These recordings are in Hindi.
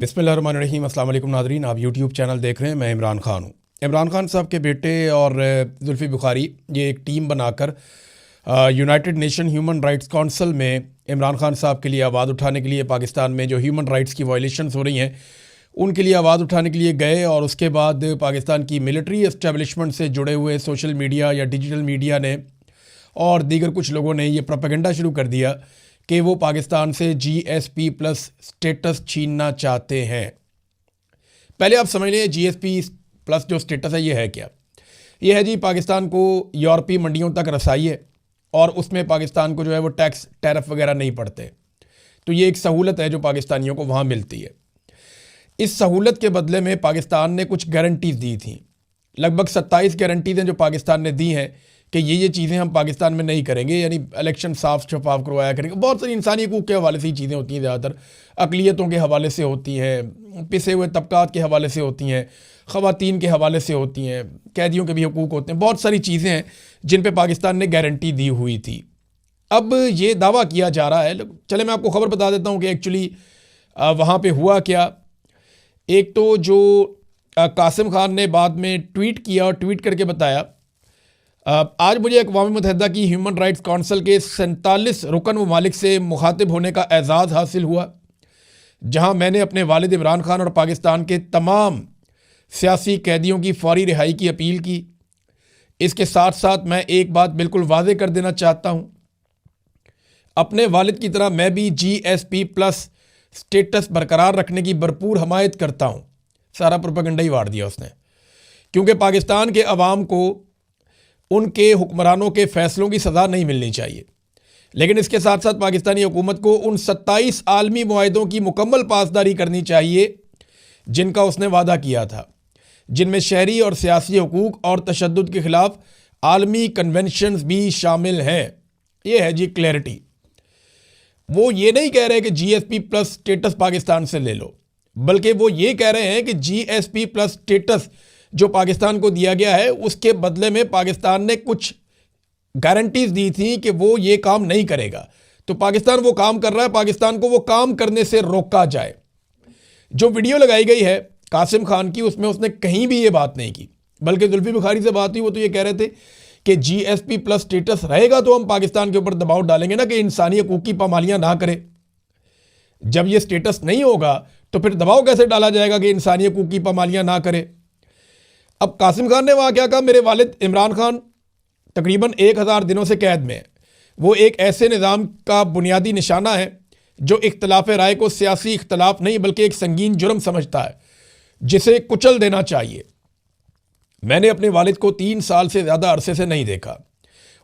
बिस्मिल्लाहिर्रहमानिर्रहीम। अस्सलाम वालेकुम नाज़रीन, आप यूट्यूब चैनल देख रहे हैं। मैं इमरान ख़ान हूँ। इमरान ख़ान साहब के बेटे और जुल्फ़ी बुखारी ये एक टीम बनाकर United nation human rights council में इमरान ख़ान साहब के लिए आवाज़ उठाने के लिए पाकिस्तान में जो ह्यूमन राइट्स की वायलेशंस हो रही हैं उनके लिए आवाज़ उठाने के लिए गए। और उसके बाद पाकिस्तान की मिलिट्री एस्टेब्लिशमेंट से जुड़े हुए सोशल मीडिया या डिजिटल मीडिया ने और दीगर कुछ लोगों ने ये प्रोपेगेंडा शुरू कर दिया कि वो पाकिस्तान से GSP प्लस स्टेटस छीनना चाहते हैं। पहले आप समझ लें GSP प्लस जो स्टेटस है ये है क्या। ये है जी, पाकिस्तान को यूरोपीय मंडियों तक रसाई है और उसमें पाकिस्तान को जो है वो टैक्स टैरिफ वगैरह नहीं पड़ते। तो ये एक सहूलत है जो पाकिस्तानियों को वहाँ मिलती है। इस सहूलत के बदले में पाकिस्तान ने कुछ गारंटीज़ दी थी। लगभग 27 गारंटीज़ हैं जो पाकिस्तान ने दी हैं कि ये चीज़ें हम पाकिस्तान में नहीं करेंगे, यानी इलेक्शन साफ शफाफ करवाया करेंगे। बहुत सारी इंसानी हकूक़ के हवाले से ही चीज़ें होती हैं, ज़्यादातर अक़लियतों के हवाले से होती हैं, पिसे हुए तबकात के हवाले से होती हैं, ख़वातीन के हवाले से होती हैं, कैदियों के भी हकूक़ होते हैं। बहुत सारी चीज़ें हैं जिन पर पाकिस्तान ने गारंटी दी हुई थी। अब ये दावा किया जा रहा है, चले मैं आपको ख़बर बता देता हूँ कि एक्चुअली वहाँ पर हुआ क्या। एक तो जो कासिम खान ने बाद में ट्वीट किया और ट्वीट करके बताया, आज मुझे अक़वाम मुत्तहिदा की ह्यूमन राइट्स काउंसिल के 47 रुकन ममालिक से मुखातिब होने का एज़ाज़ हासिल हुआ, जहां मैंने अपने वालिद इमरान खान और पाकिस्तान के तमाम सियासी कैदियों की फौरी रिहाई की अपील की। इसके साथ साथ मैं एक बात बिल्कुल वाज़ेह कर देना चाहता हूं, अपने वालिद की तरह मैं भी GSP प्लस स्टेटस बरकरार रखने की भरपूर हमायत करता हूं। सारा प्रोपेगेंडा ही वाड़ दिया उसने, क्योंकि पाकिस्तान के अवाम को उनके हुक्मरानों के फ़ैसलों की सज़ा नहीं मिलनी चाहिए। लेकिन इसके साथ साथ पाकिस्तानी हुकूमत को उन 27 आलमी मुआहदों की मुकम्मल पासदारी करनी चाहिए जिनका उसने वादा किया था, जिनमें शहरी और सियासी हकूक़ और तशद्दुद के ख़िलाफ़ आलमी कन्वेंशंस भी शामिल हैं। ये है जी क्लैरिटी। वो ये नहीं कह रहे कि GSP प्लस स्टेटस पाकिस्तान से ले लो, बल्कि वो ये कह रहे हैं कि GSP प्लस स्टेटस जो पाकिस्तान को दिया गया है उसके बदले में पाकिस्तान ने कुछ गारंटीज दी थी कि वो ये काम नहीं करेगा। तो पाकिस्तान वो काम कर रहा है, पाकिस्तान को वो काम करने से रोका जाए। जो वीडियो लगाई गई है कासिम खान की, उसमें उसने कहीं भी ये बात नहीं की, बल्कि जुल्फ़ी बुखारी से बात हुई, वो तो ये कह रहे थे कि GSP प्लस स्टेटस रहेगा तो हम पाकिस्तान के ऊपर दबाव डालेंगे ना कि इंसानी हकूक़ की पामालियाँ ना करे। जब ये स्टेटस नहीं होगा तो फिर दबाव कैसे डाला जाएगा कि इंसानी हकूक़ की पामालियाँ ना करे। अब कासिम खान ने वहाँ क्या कहा, मेरे वालिद इमरान खान तकरीबन 1000 दिनों से कैद में है। वो एक ऐसे निज़ाम का बुनियादी निशाना है जो इख्तलाफ राय को सियासी इख्तलाफ नहीं बल्कि एक संगीन जुर्म समझता है, जिसे कुचल देना चाहिए। मैंने अपने वालिद को 3 साल से ज़्यादा अरसे से नहीं देखा।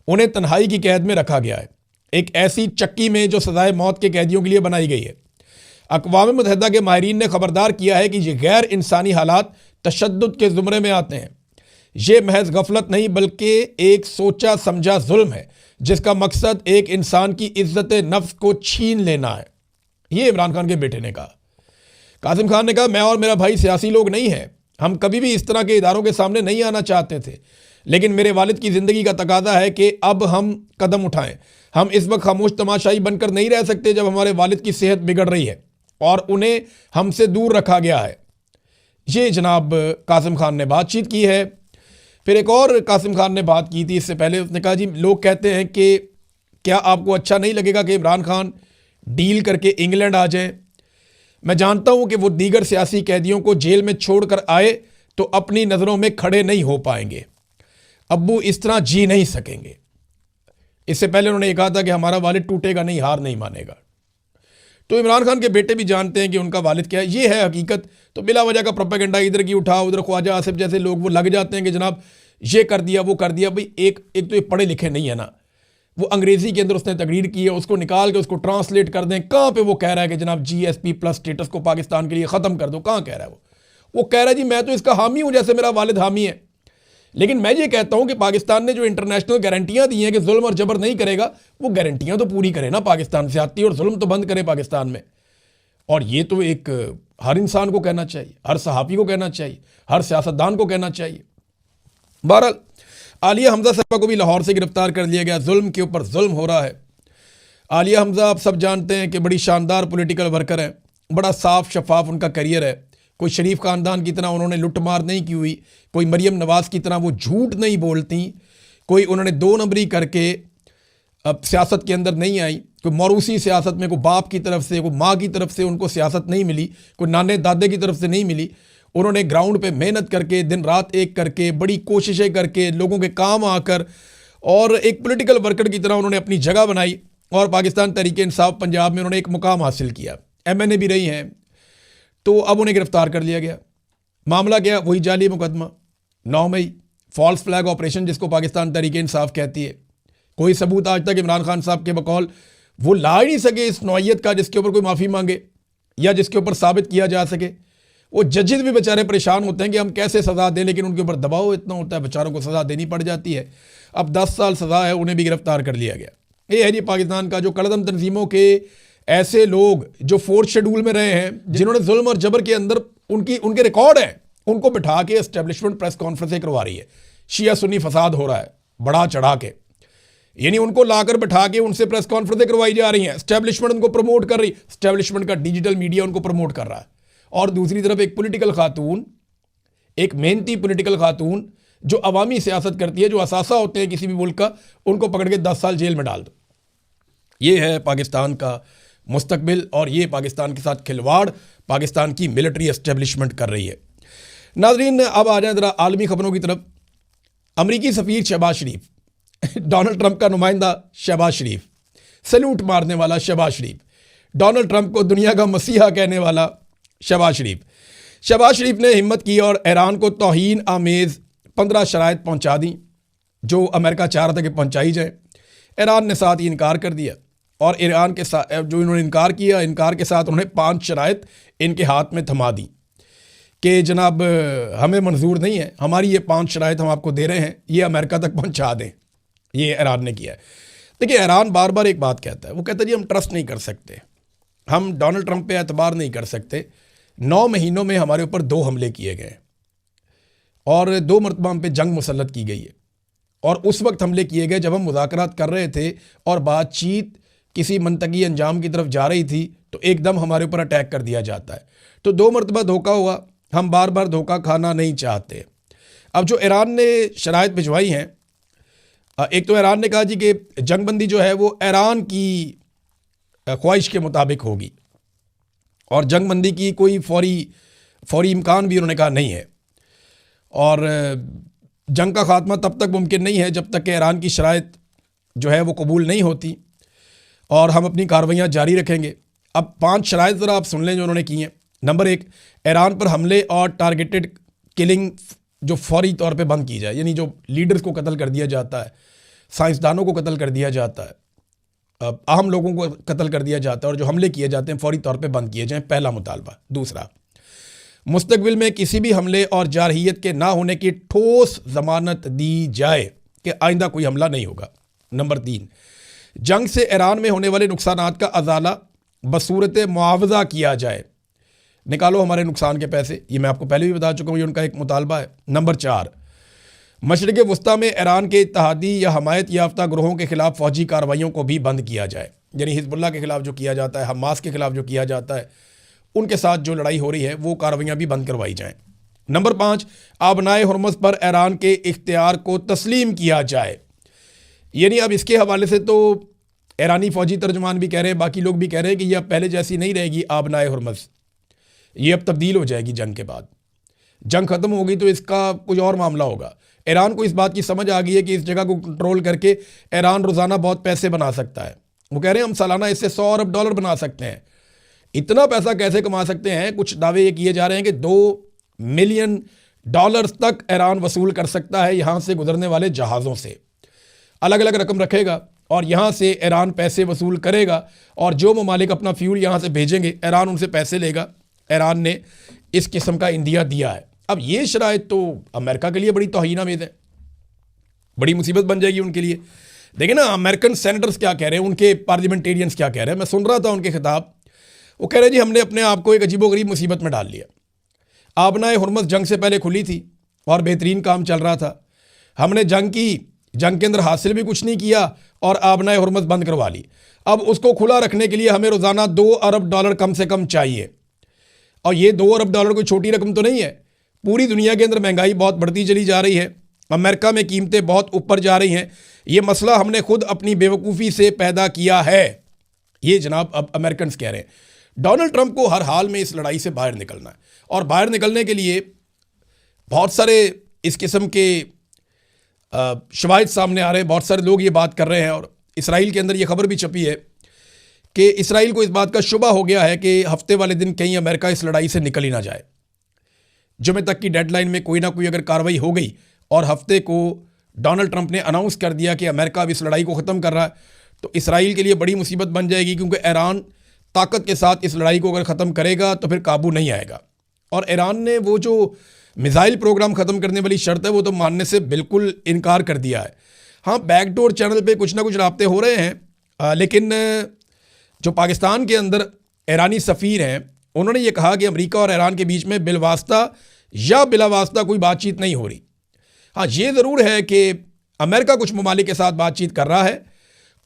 उन्हें तन्हाई की कैद में रखा गया है, एक ऐसी चक्की में जो सज़ाए मौत के कैदियों के लिए बनाई गई है। अक़वाम मुत्तहिदा के माहिरीन ने खबरदार किया है कि ये गैर इंसानी हालात तशद्दुद के ज़ुमरे में आते हैं। ये महज गफलत नहीं बल्कि एक सोचा समझा जुल्म है जिसका मकसद एक इंसान की इज्जत नफ्स को छीन लेना है। ये इमरान खान के बेटे ने कहा। कासिम खान ने कहा, मैं और मेरा भाई सियासी लोग नहीं हैं, हम कभी भी इस तरह के इदारों के सामने नहीं आना चाहते थे, लेकिन मेरे वालिद की ज़िंदगी का तकाजा है कि अब हम कदम उठाएं। हम इस वक्त खामोश तमाशाई बनकर नहीं रह सकते जब हमारे वालिद की सेहत बिगड़ रही है और उन्हें हमसे दूर रखा गया है। ये जनाब कासिम खान ने बातचीत की है। फिर एक और कासिम खान ने बात की थी इससे पहले। उसने कहा, जी लोग कहते हैं कि क्या आपको अच्छा नहीं लगेगा कि इमरान खान डील करके इंग्लैंड आ जाए। मैं जानता हूं कि वो दीगर सियासी कैदियों को जेल में छोड़कर आए तो अपनी नज़रों में खड़े नहीं हो पाएंगे, अब्बू इस तरह जी नहीं सकेंगे। इससे पहले उन्होंने कहा था कि हमारा वालिद टूटेगा नहीं, हार नहीं मानेगा। तो इमरान खान के बेटे भी जानते हैं कि उनका वालिद क्या है, ये है हकीकत। तो बिला वजह का प्रोपेगेंडा इधर की उठा उधर ख्वाजा आसिफ जैसे लोग वो लग जाते हैं कि जनाब ये कर दिया वो कर दिया। भाई एक तो ये पढ़े लिखे नहीं है ना, वो अंग्रेज़ी के अंदर उसने तकरीर की है, उसको निकाल के उसको ट्रांसलेट कर दें। कहाँ पे वो कह रहा है कि जनाब GSP प्लस स्टेटस को पाकिस्तान के लिए ख़त्म कर दो, कहाँ कह रहा है वो कह रहा है जी मैं तो इसका हामी हूँ जैसे मेरा वालिद हामी है। लेकिन मैं ये कहता हूं कि पाकिस्तान ने जो इंटरनेशनल गारंटियां दी हैं कि जुल्म और जबर नहीं करेगा, वो गारंटियां तो पूरी करे ना। पाकिस्तान ज़्यादती और जुल्म तो बंद करे पाकिस्तान में। और ये तो एक हर इंसान को कहना चाहिए, हर सहाफ़ी को कहना चाहिए, हर सियासतदान को कहना चाहिए। बहरहाल आलिया हमजा साहबा को भी लाहौर से गिरफ्तार कर लिया गया। जुल्म के ऊपर जुल्म हो रहा है। आलिया हमजा आप सब जानते हैं कि बड़ी शानदार पॉलिटिकल वर्कर हैं बड़ा साफ शफाफ उनका करियर है। कोई शरीफ ख़ानदान की तरह उन्होंने लुटमार नहीं की हुई, कोई मरियम नवाज़ की तरह वो झूठ नहीं बोलती, कोई उन्होंने 2 नंबरी करके अब सियासत के अंदर नहीं आई, कोई मौरूसी सियासत में कोई बाप की तरफ से कोई माँ की तरफ से उनको सियासत नहीं मिली, कोई नाने दादे की तरफ से नहीं मिली। उन्होंने ग्राउंड पे मेहनत करके दिन रात एक करके बड़ी कोशिशें करके लोगों के काम आकर और एक पॉलिटिकल वर्कर की तरह उन्होंने अपनी जगह बनाई और पाकिस्तान तहरीक इंसाफ पंजाब में उन्होंने एक मुकाम हासिल किया। MNA भी रही हैं, तो अब उन्हें गिरफ्तार कर लिया गया। मामला क्या, वही जाली मुकदमा 9 मई फॉल्स फ्लैग ऑपरेशन जिसको पाकिस्तान तहरीक इंसाफ कहती है। कोई सबूत आज तक इमरान खान साहब के बकौल वो ला ही नहीं सके इस नौइयत का जिसके ऊपर कोई माफ़ी मांगे या जिसके ऊपर साबित किया जा सके। वो जजेस भी बेचारे परेशान होते हैं कि हम कैसे सज़ा दें, लेकिन उनके ऊपर दबाव इतना होता है, बेचारों को सज़ा देनी पड़ जाती है। अब 10 साल सज़ा है, उन्हें भी गिरफ्तार कर लिया गया। ये है जी पाकिस्तान का जो कड़दम तंजीमों के ऐसे लोग जो 4th शेड्यूल में रहे हैं, जिन्होंने जुल्म और जबर के अंदर उनके रिकॉर्ड हैं, उनको बिठा के एस्टेब्लिशमेंट प्रेस कॉन्फ्रेंसें करवा रही है। शिया सुन्नी फसाद हो रहा है बढ़ा चढ़ा के, यानी उनको लाकर बिठा के उनसे प्रेस कॉन्फ्रेंसें करवाई जा रही हैं। एस्टेब्लिशमेंट उनको प्रमोट कर रही, एस्टेब्लिशमेंट का डिजिटल मीडिया उनको प्रमोट कर रहा है। और दूसरी तरफ एक पॉलिटिकल खातून, एक मेहनती पॉलिटिकल खातून जो अवामी सियासत करती है, जो असासा होते हैं किसी भी मुल्क का, उनको पकड़ के 10 साल जेल में डाल दो। ये है पाकिस्तान का मुस्तकबिल और ये पाकिस्तान के साथ खिलवाड़ पाकिस्तान की मिलिट्री एस्टेब्लिशमेंट कर रही है। नाजरीन, अब आ जाए ज़रा आलमी खबरों की तरफ। अमरीकी सफ़ीर शहबाज शरीफ, डोनाल्ड ट्रंप का नुमाइंदा शहबाज शरीफ, सैल्यूट मारने वाला शहबाज शरीफ, डोनाल्ड ट्रंप को दुनिया का मसीहा कहने वाला शहबाज शरीफ ने हिम्मत की और ईरान को तौहीन आमेज़ 15 शराइत पहुंचा दी जो अमेरिका चाह रहा था कि पहुंचाई जाए। ईरान ने साथ ही इनकार कर दिया और ईरान के साथ जो इन्होंने इनकार किया, इनकार के साथ उन्होंने 5 शराइत इनके हाथ में थमा दी कि जनाब हमें मंजूर नहीं है, हमारी ये 5 शराइत हम आपको दे रहे हैं, ये अमेरिका तक पहुंचा दें। ये ईरान ने किया है। देखिए, ईरान बार बार एक बात कहता है, वो कहता है जी हम ट्रस्ट नहीं कर सकते, हम डोनाल्ड ट्रंप पे एतबार नहीं कर सकते। 9 महीनों में हमारे ऊपर 2 हमले किए गए और 2 मरतबा हम पे जंग मुसल्लत की गई है और उस वक्त हमले किए गए जब हम मुज़ाकरात कर रहे थे और बातचीत किसी मंतकी अंजाम की तरफ जा रही थी, तो एकदम हमारे ऊपर अटैक कर दिया जाता है। तो 2 मरतबा धोखा हुआ, हम बार बार धोखा खाना नहीं चाहते। अब जो ईरान ने शराइत भिजवाई हैं, एक तो ईरान ने कहा जी कि जंगबंदी जो है वो ईरान की ख्वाहिश के मुताबिक होगी और जंगबंदी की कोई फौरी इम्कान भी उन्होंने कहा नहीं है और जंग का खात्मा तब तक मुमकिन नहीं है जब तक कि ईरान की शराइत जो है वो कबूल नहीं होती और हम अपनी कार्रवाइयाँ जारी रखेंगे। अब 5 शराइत ज़रा आप सुन लें जो उन्होंने की हैं। नंबर 1, ईरान पर हमले और टारगेटेड किलिंग जो फौरी तौर पे बंद की जाए, यानी जो लीडर्स को कत्ल कर दिया जाता है, साइंसदानों को कत्ल कर दिया जाता है, अहम लोगों को कत्ल कर दिया जाता है और जो हमले किए जाते हैं फौरी तौर पे बंद किए जाएं, पहला मुतालबा। दूसरा, मुस्तकबिल में किसी भी हमले और जारहियत के ना होने की ठोस ज़मानत दी जाए कि आइंदा कोई हमला नहीं होगा। नंबर 3, जंग से ईरान में होने वाले नुकसानात का अजाला बसूरत मुआवजा किया जाए, निकालो हमारे नुकसान के पैसे। ये मैं आपको पहले भी बता चुका हूँ, ये उनका एक मुतालबा है। नंबर 4, मशरिक़ वस्ता में ईरान के इत्तहादी या हमायत याफ्ता ग्रोहों के खिलाफ फ़ौजी कार्रवाइयों को भी बंद किया जाए, यानी हिज़्बुल्लाह के खिलाफ जो किया जाता है, हमास के खिलाफ जो किया जाता है, उनके साथ जो लड़ाई हो रही है वो कार्रवाइयाँ भी बंद करवाई जाएँ। नंबर 5, आबनाए हुर्मुज़ पर ईरान के इख्तियार को तस्लीम किया जाए, यानी अब इसके हवाले से तो ईरानी फ़ौजी तर्जुमान भी कह रहे हैं, बाकी लोग भी कह रहे हैं कि यह अब पहले जैसी नहीं रहेगी आबनाए हुर्मुज़, ये अब तब्दील हो जाएगी जंग के बाद। जंग ख़त्म होगी तो इसका कुछ और मामला होगा। ईरान को इस बात की समझ आ गई है कि इस जगह को कंट्रोल करके ईरान रोज़ाना बहुत पैसे बना सकता है। वो कह रहे हैं हम सालाना इससे $100 अरब बना सकते हैं। इतना पैसा कैसे कमा सकते हैं? कुछ दावे ये किए जा रहे हैं कि $2 मिलियन तक ईरान वसूल कर सकता है यहाँ से गुजरने वाले जहाज़ों से। अलग अलग रकम रखेगा और यहाँ से ईरान पैसे वसूल करेगा और जो ममालिक अपना फ्यूल यहाँ से भेजेंगे ईरान उनसे पैसे लेगा। ईरान ने इस किस्म का इंदिया दिया है। अब ये शराइत तो अमेरिका के लिए बड़ी तौहीन आमेज़ है, बड़ी मुसीबत बन जाएगी उनके लिए। देखिए ना, अमेरिकन सेनेटर्स क्या कह रहे हैं, उनके पार्लियामेंटेरियंस क्या कह रहे हैं। मैं सुन रहा था उनके खिताब, वो कह रहे हैं जी हमने अपने आप को एक अजीबोगरीब मुसीबत में डाल लिया। आबनाए हुर्मुज़ जंग से पहले खुली थी और बेहतरीन काम चल रहा था। हमने जंग के अंदर हासिल भी कुछ नहीं किया और आबनाए हुर्मुज़ बंद करवा ली। अब उसको खुला रखने के लिए हमें रोज़ाना $2 अरब कम से कम चाहिए। और ये $2 अरब कोई छोटी रकम तो नहीं है। पूरी दुनिया के अंदर महंगाई बहुत बढ़ती चली जा रही है, अमेरिका में कीमतें बहुत ऊपर जा रही हैं। ये मसला हमने खुद अपनी बेवकूफ़ी से पैदा किया है, ये जनाब अब अमेरिकन कह रहे हैं। डोनाल्ड ट्रंप को हर हाल में इस लड़ाई से बाहर निकलना है, और बाहर निकलने के लिए बहुत सारे इस किस्म के शवाहिद सामने आ रहे हैं, बहुत सारे लोग ये बात कर रहे हैं। और इसराइल के अंदर ये खबर भी छपी है कि इसराइल को इस बात का शुबा हो गया है कि हफ्ते वाले दिन कहीं अमेरिका इस लड़ाई से निकल ही ना जाए। जुमे तक की डेडलाइन में कोई ना कोई अगर कार्रवाई हो गई और हफ्ते को डोनाल्ड ट्रंप ने अनाउंस कर दिया कि अमेरिका अब इस लड़ाई को ख़त्म कर रहा है, तो इसराइल के लिए बड़ी मुसीबत बन जाएगी, क्योंकि ईरान ताकत के साथ इस लड़ाई को अगर ख़त्म करेगा तो फिर काबू नहीं आएगा। और ईरान ने वो जो मिसाइल प्रोग्राम ख़त्म करने वाली शर्त है वो तो मानने से बिल्कुल इनकार कर दिया है। हाँ, बैकडोर चैनल पे कुछ ना कुछ राब्ते हो रहे हैं, लेकिन जो पाकिस्तान के अंदर ईरानी सफ़ीर हैं उन्होंने ये कहा कि अमेरिका और ईरान के बीच में बिलवास्ता या बिलावास्ता कोई बातचीत नहीं हो रही। हाँ, ये ज़रूर है कि अमेरिका कुछ ममालिक के साथ बातचीत कर रहा है,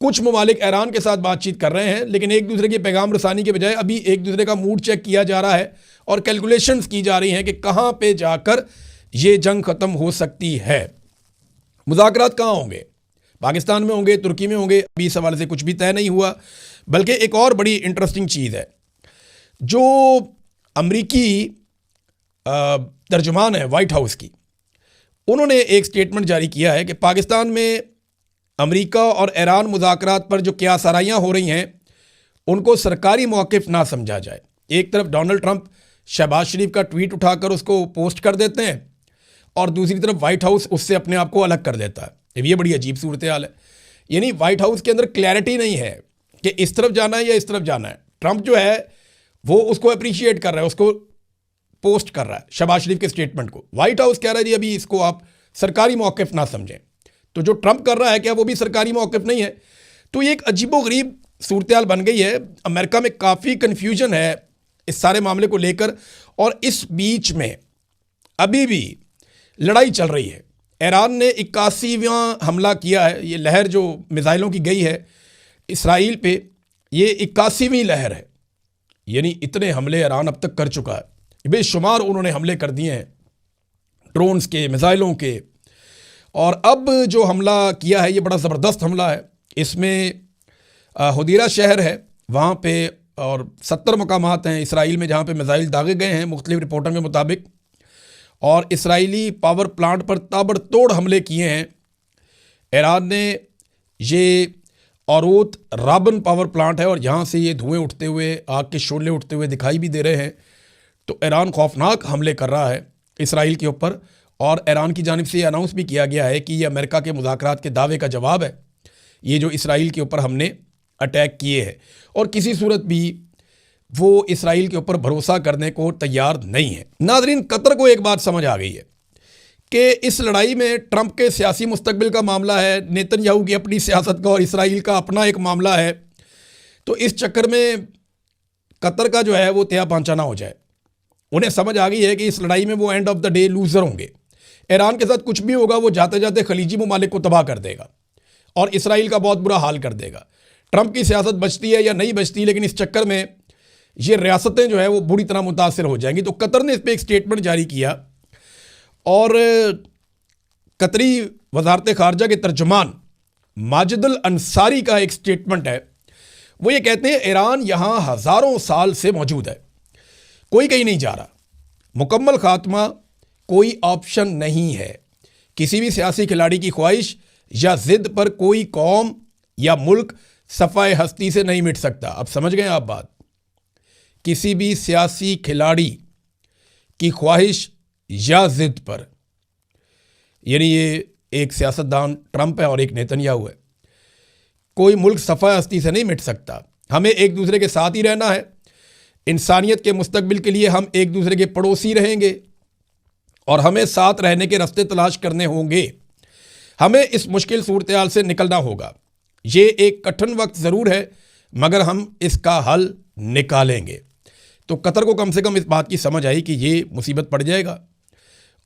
कुछ ममालिक ईरान के साथ बातचीत कर रहे हैं, लेकिन एक दूसरे के पैगाम रसानी के बजाय अभी एक दूसरे का मूड चेक किया जा रहा है और कैलकुलेशंस की जा रही हैं कि कहाँ पे जाकर ये जंग ख़त्म हो सकती है। मुज़ाकरात कहाँ होंगे? पाकिस्तान में होंगे, तुर्की में होंगे? अभी इस हवाले से कुछ भी तय नहीं हुआ। बल्कि एक और बड़ी इंटरेस्टिंग चीज़ है, जो अमरीकी तर्जुमान है वाइट हाउस की, उन्होंने एक स्टेटमेंट जारी किया है कि पाकिस्तान में अमेरिका और ईरान मुज़ाकरात पर जो क्या सराहियाँ हो रही हैं उनको सरकारी मौक़िफ़ ना समझा जाए। एक तरफ डोनाल्ड ट्रंप शहबाज शरीफ का ट्वीट उठाकर उसको पोस्ट कर देते हैं और दूसरी तरफ वाइट हाउस उससे अपने आप को अलग कर देता है। ये बड़ी अजीब सूरत हाल है। यानी वाइट हाउस के अंदर क्लैरिटी नहीं है कि इस तरफ जाना है या इस तरफ जाना है। ट्रंप जो है वो उसको अप्रिशिएट कर रहा है, उसको पोस्ट कर रहा है शहबाज शरीफ के स्टेटमेंट को। वाइट हाउस कह रहा है जी अभी इसको आप सरकारी मौक़िफ़ ना समझें। तो जो ट्रंप कर रहा है क्या वो भी सरकारी मौक़िफ़ नहीं है? तो ये एक अजीबोगरीब सूरत हाल बन गई है। अमेरिका में काफ़ी कन्फ्यूजन है इस सारे मामले को लेकर, और इस बीच में अभी भी लड़ाई चल रही है। ईरान ने 81वां हमला किया है। ये लहर जो मिसाइलों की गई है इसराइल पे, ये 81वीं लहर है। यानी इतने हमले ईरान अब तक कर चुका है, बेशुमार उन्होंने हमले कर दिए हैं, ड्रोन्स के, मिसाइलों के। और अब जो हमला किया है ये बड़ा ज़बरदस्त हमला है। इसमें हुदैरा शहर है वहाँ पे, और 70 मकामात हैं इसराइल में जहाँ पे मिसाइल दागे गए हैं मुख्तलिफ रिपोर्टों के मुताबिक। और इसराइली पावर प्लांट पर ताबड़तोड़ हमले किए हैं ईरान ने। ये औरूत राबन पावर प्लांट है और यहाँ से ये धुएं उठते हुए, आग के शोले उठते हुए दिखाई भी दे रहे हैं। तो ईरान खौफनाक हमले कर रहा है इसराइल के ऊपर, और ईरान की जानिब से ये अनाउंस भी किया गया है कि ये अमेरिका के मुज़ाकरात के दावे का जवाब है, ये जो इसराइल के ऊपर हमने अटैक किए हैं। और किसी सूरत भी वो इसराइल के ऊपर भरोसा करने को तैयार नहीं है। नाज़रीन, कतर को एक बात समझ आ गई है कि इस लड़ाई में ट्रंप के सियासी मुस्तकबिल का मामला है, नेतन्याहू की अपनी सियासत का और इसराइल का अपना एक मामला है। तो इस चक्कर में कतर का जो है वो त्या पांचा ना हो जाए। उन्हें समझ आ गई है कि इस लड़ाई में वो end of the day loser होंगे। ईरान के साथ कुछ भी होगा वो जाते जाते खलीजी ममालिक को तबाह कर देगा और इसराइल का बहुत बुरा हाल कर देगा। ट्रंप की सियासत बचती है या नहीं बचती, लेकिन इस चक्कर में ये रियासतें जो है वो बुरी तरह मुतासर हो जाएंगी। तो कतर ने इस पर एक स्टेटमेंट जारी किया, और कतरी वजारत खारजा के तर्जुमान माजिदुल अंसारी का एक स्टेटमेंट है। वो ये कहते हैं ईरान यहाँ हज़ारों साल से मौजूद है, कोई कहीं नहीं जा रहा, मुकम्मल खात्मा कोई ऑप्शन नहीं है। किसी भी सियासी खिलाड़ी की ख्वाहिश या ज़िद पर कोई कौम या मुल्क सफ़ाए हस्ती से नहीं मिट सकता। अब समझ गए आप बात? किसी भी सियासी खिलाड़ी की ख्वाहिश या ज़िद पर, यानी ये एक सियासतदान ट्रंप है और एक नेतन्याहू है, कोई मुल्क सफ़ाए हस्ती से नहीं मिट सकता। हमें एक दूसरे के साथ ही रहना है। इंसानियत के मुस्तकबिल के लिए हम एक दूसरे के पड़ोसी रहेंगे और हमें साथ रहने के रास्ते तलाश करने होंगे। हमें इस मुश्किल सूरत हाल से निकलना होगा। ये एक कठिन वक्त ज़रूर है मगर हम इसका हल निकालेंगे। तो कतर को कम से कम इस बात की समझ आई कि ये मुसीबत पड़ जाएगा,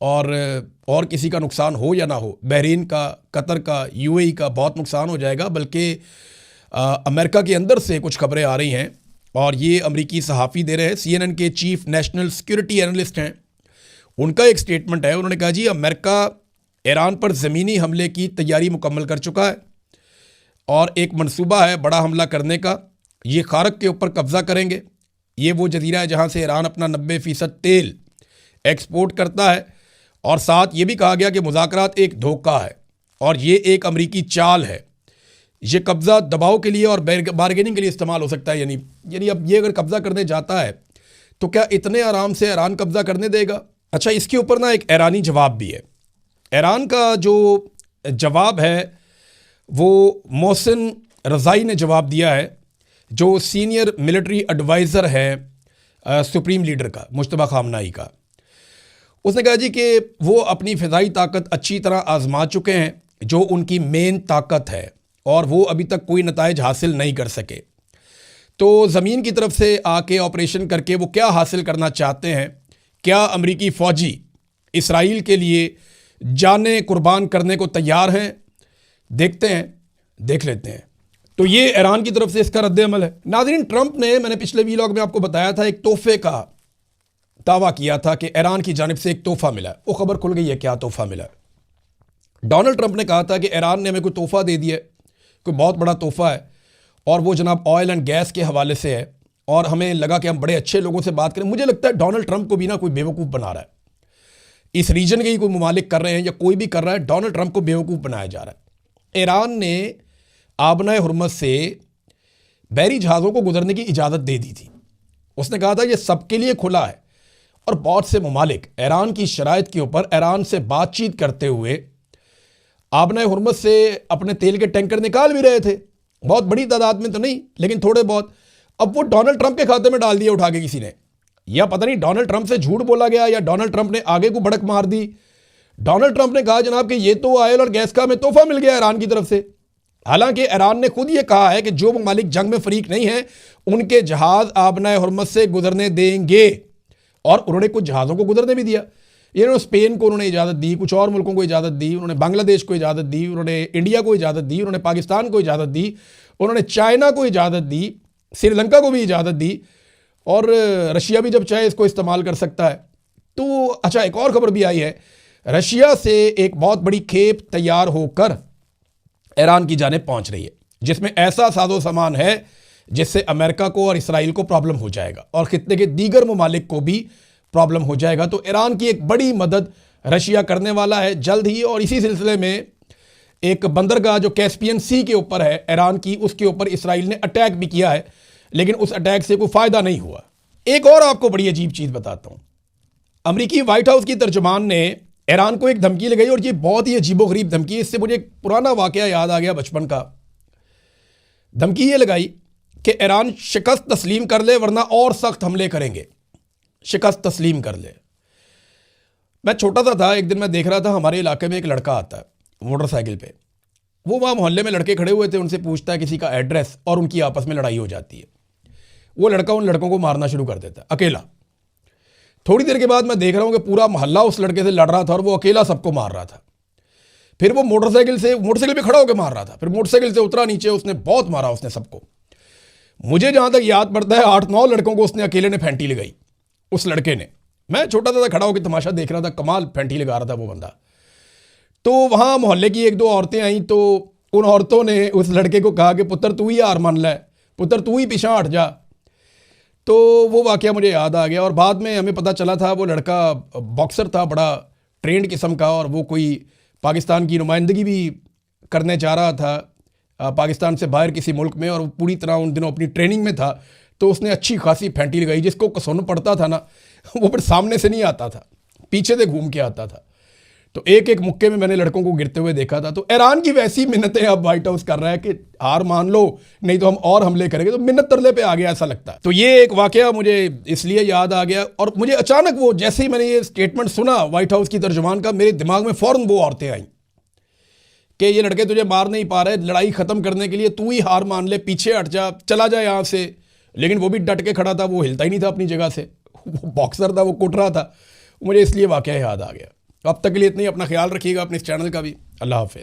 और किसी का नुकसान हो या ना हो, बहरीन का, कतर का, यूएई का बहुत नुकसान हो जाएगा। बल्कि अमेरिका के अंदर से कुछ खबरें आ रही हैं और ये अमेरिकी सहाफ़ी दे रहे हैं, CNN के चीफ नेशनल सिक्योरिटी एनालिस्ट हैं। उनका एक स्टेटमेंट है, उन्होंने कहा जी अमेरिका ईरान पर ज़मीनी हमले की तैयारी मुकम्मल कर चुका है और एक मंसूबा है बड़ा हमला करने का। ये खारक के ऊपर कब्ज़ा करेंगे। ये वो जजीरा है जहाँ से ईरान अपना 90% तेल एक्सपोर्ट करता है। और साथ ये भी कहा गया कि मुज़ाकरात एक धोखा है और ये एक अमरीकी चाल है। ये कब्ज़ा दबाव के लिए और बारगेनिंग के लिए इस्तेमाल हो सकता है। यानी अब ये अगर कब्ज़ा करने जाता है तो क्या इतने आराम से ईरान कब्ज़ा करने देगा? अच्छा, इसके ऊपर ना एक ईरानी जवाब भी है। ईरान का जो जवाब है वो मोहसिन रज़ाई ने जवाब दिया है, जो सीनियर मिलिट्री एडवाइज़र है सुप्रीम लीडर का, मुश्तबा खामनाई का। उसने कहा जी कि वो अपनी फ़िज़ाई ताकत अच्छी तरह आजमा चुके हैं, जो उनकी मेन ताकत है, और वो अभी तक कोई नताइज हासिल नहीं कर सके। तो ज़मीन की तरफ से आके ऑपरेशन करके वो क्या हासिल करना चाहते हैं? क्या अमरीकी फ़ौजी इसराइल के लिए जानें कुर्बान करने को तैयार हैं? देखते हैं, देख लेते हैं। तो ये ईरान की तरफ से इसका रद्द-ए-अमल है। नाज़रीन, ट्रंप ने, मैंने पिछले वीलॉग में आपको बताया था, एक तोहफे का दावा किया था कि ईरान की जानिब से एक तोहफा मिला। वो खबर खुल गई है, क्या तोहफा मिला। डोनाल्ड ट्रंप ने कहा था कि ईरान ने हमें कोई तोहफा दे दिया, कोई बहुत बड़ा तोहफा है, और वो जनाब ऑयल एंड गैस के हवाले से है, और हमें लगा कि हम बड़े अच्छे लोगों से बात करें। मुझे लगता है डोनाल्ड ट्रंप को भी ना कोई बेवकूफ़ बना रहा है। इस रीजन के ही कोई ममालिक कर रहे हैं या कोई भी कर रहा है, डोनाल्ड ट्रंप को बेवकूफ़ बनाया जा रहा है। ईरान ने आबनाए हुर्मज़ से बहरी जहाज़ों को गुजरने की इजाज़त दे दी थी। उसने कहा था ये सबके लिए खुला है, और बहुत से ममालिक ईरान की शराइत के ऊपर ईरान से बातचीत करते हुए आबनाए हुर्मज़ से अपने तेल के टैंकर निकाल भी रहे थे। बहुत बड़ी तादाद में तो नहीं, लेकिन थोड़े बहुत। अब वो डोनाल्ड ट्रंप के खाते में डाल दिया उठा के किसी ने, या पता नहीं डोनाल्ड ट्रंप से झूठ बोला गया या डोनाल्ड ट्रंप ने आगे को भड़क मार दी। डोनाल्ड ट्रंप ने कहा जनाब कि ये तो ऑयल और गैस का हमें तोहफा मिल गया ईरान की तरफ से। हालांकि ईरान ने खुद ये कहा है कि जो ममालिक जंग में फरीक नहीं है उनके जहाज आबनाए हुर्मज़ से गुजरने देंगे, और उन्होंने कुछ जहाज़ों को गुजरने भी दिया। इन्होंने स्पेन को उन्होंने इजाज़त दी, कुछ और मुल्कों को इजाज़त दी, उन्होंने बांग्लादेश को इजाज़त दी, उन्होंने इंडिया को इजाज़त दी, उन्होंने पाकिस्तान को इजाज़त दी, उन्होंने चाइना को इजाज़त दी, श्रीलंका को भी इजाज़त दी, और रशिया भी जब चाहे इसको इस्तेमाल कर सकता है। तो अच्छा, एक और खबर भी आई है, रशिया से एक बहुत बड़ी खेप तैयार होकर ईरान की जानिब पहुंच रही है, जिसमें ऐसा साजो सामान है जिससे अमेरिका को और इसराइल को प्रॉब्लम हो जाएगा और खित्ते के दीगर ममालिक को भी प्रॉब्लम हो जाएगा। तो ईरान की एक बड़ी मदद रशिया करने वाला है जल्द ही। और इसी सिलसिले में एक बंदरगाह जो कैस्पियन सी के ऊपर है ईरान की, उसके ऊपर इसराइल ने अटैक भी किया है, लेकिन उस अटैक से कोई फ़ायदा नहीं हुआ। एक और आपको बड़ी अजीब चीज़ बताता हूँ। अमरीकी वाइट हाउस की तर्जुमान ने ईरान को एक धमकी लगाई, और ये बहुत ही अजीबोगरीब धमकी है। इससे मुझे एक पुराना वाक़या याद आ गया बचपन का। धमकी ये लगाई कि ईरान शिकस्त तस्लीम कर ले वरना और सख्त हमले करेंगे, शिकस्त तस्लीम कर ले। मैं छोटा सा था, एक दिन मैं देख रहा था हमारे इलाके में एक लड़का आता है मोटरसाइकिल पे। वो वहाँ मोहल्ले में लड़के खड़े हुए थे, उनसे पूछता है किसी का एड्रेस, और उनकी आपस में लड़ाई हो जाती है। वो लड़का उन लड़कों को मारना शुरू कर देता है अकेला। थोड़ी देर के बाद मैं देख रहा हूँ कि पूरा मोहल्ला उस लड़के से लड़ रहा था और वो अकेला सबको मार रहा था। फिर वो मोटरसाइकिल पे खड़ा होकर मार रहा था, फिर मोटरसाइकिल से उतरा नीचे, उसने बहुत मारा उसने सबको। मुझे जहाँ तक याद पड़ता है 8-9 लड़कों को उसने अकेले ने फेंटी लगाई, उस लड़के ने। मैं छोटा सा खड़ा होकर तमाशा देख रहा था, कमाल फेंटी लगा रहा था वो बंदा। तो वहाँ मोहल्ले की 1-2 औरतें आईं, तो उन औरतों ने उस लड़के को कहा कि पुत्र तू ही हार मान ले, पुत्र तू ही पीछा हट जा। तो वो वाक़या मुझे याद आ गया। और बाद में हमें पता चला था वो लड़का बॉक्सर था, बड़ा ट्रेंड किस्म का, और वो कोई पाकिस्तान की नुमाइंदगी भी करने जा रहा था पाकिस्तान से बाहर किसी मुल्क में, और वो पूरी तरह उन दिनों अपनी ट्रेनिंग में था। तो उसने अच्छी खासी फेंटी लगाई, जिसको कसुन पड़ता था ना वो फिर सामने से नहीं आता था, पीछे से घूम के आता था। तो एक एक मुक्के में मैंने लड़कों को गिरते हुए देखा था। तो ईरान की वैसी मिन्नतें अब वाइट हाउस कर रहा है कि हार मान लो नहीं तो हम और हमले करेंगे। तो मिन्नत तरले पे आ गया ऐसा लगता है। तो ये एक वाकया मुझे इसलिए याद आ गया, और मुझे अचानक वो जैसे ही मैंने ये स्टेटमेंट सुना वाइट हाउस की तर्जुमान का, मेरे दिमाग में फ़ौरन वो औरतें आईं कि ये लड़के तुझे मार नहीं पा रहे, लड़ाई ख़त्म करने के लिए तू ही हार मान ले, पीछे हट जा, चला जा यहाँ से। लेकिन वो भी डट के खड़ा था, वो हिलता ही नहीं था अपनी जगह से, वो बॉक्सर था, वो कुट रहा था। मुझे इसलिए वाकया याद आ गया। अब तक के लिए इतना ही। अपना ख्याल रखिएगा, अपने इस चैनल का भी। अल्लाह हाफ़िज़।